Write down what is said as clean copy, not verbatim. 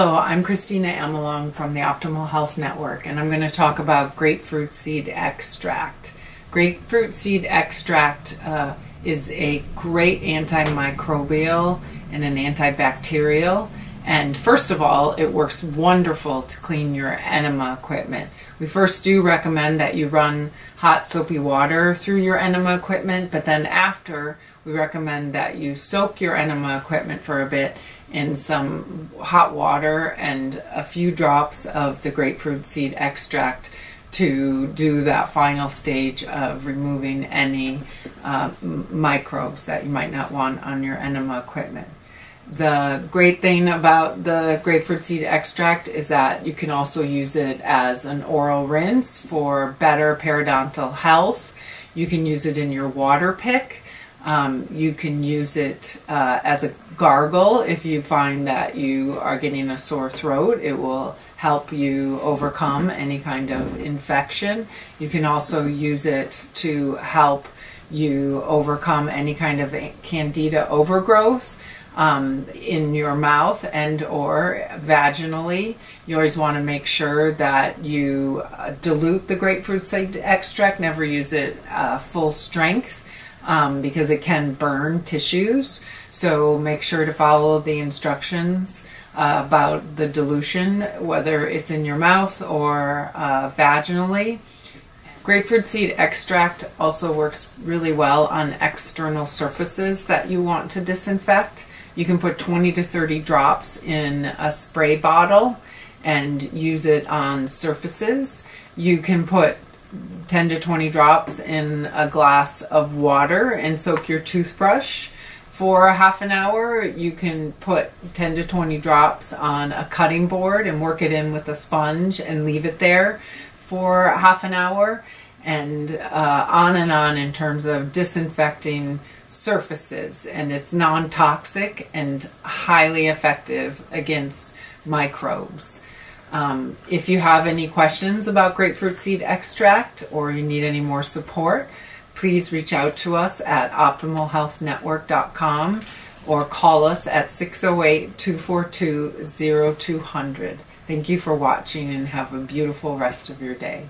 Hello, I'm Kristina Amelong from the Optimal Health Network, and I'm going to talk about grapefruit seed extract. Grapefruit seed extract is a great antimicrobial and an antibacterial. And first of all, it works wonderful to clean your enema equipment. We first do recommend that you run hot soapy water through your enema equipment, but then after, we recommend that you soak your enema equipment for a bit in some hot water and a few drops of the grapefruit seed extract to do that final stage of removing any microbes that you might not want on your enema equipment. The great thing about the grapefruit seed extract is that you can also use it as an oral rinse for better periodontal health. You can use it in your water pick. You can use it as a gargle if you find that you are getting a sore throat. It will help you overcome any kind of infection. You can also use it to help you overcome any kind of candida overgrowth in your mouth and or vaginally. You always want to make sure that you dilute the grapefruit seed extract, never use it full strength. Because it can burn tissues. So make sure to follow the instructions about the dilution, whether it's in your mouth or vaginally. Grapefruit seed extract also works really well on external surfaces that you want to disinfect. You can put 20 to 30 drops in a spray bottle and use it on surfaces. You can put 10 to 20 drops in a glass of water and soak your toothbrush for a half an hour. You can put 10 to 20 drops on a cutting board and work it in with a sponge and leave it there for half an hour, and on in terms of disinfecting surfaces. And it's non-toxic and highly effective against microbes. If you have any questions about grapefruit seed extract or you need any more support, please reach out to us at optimalhealthnetwork.com or call us at 608-242-0200. Thank you for watching and have a beautiful rest of your day.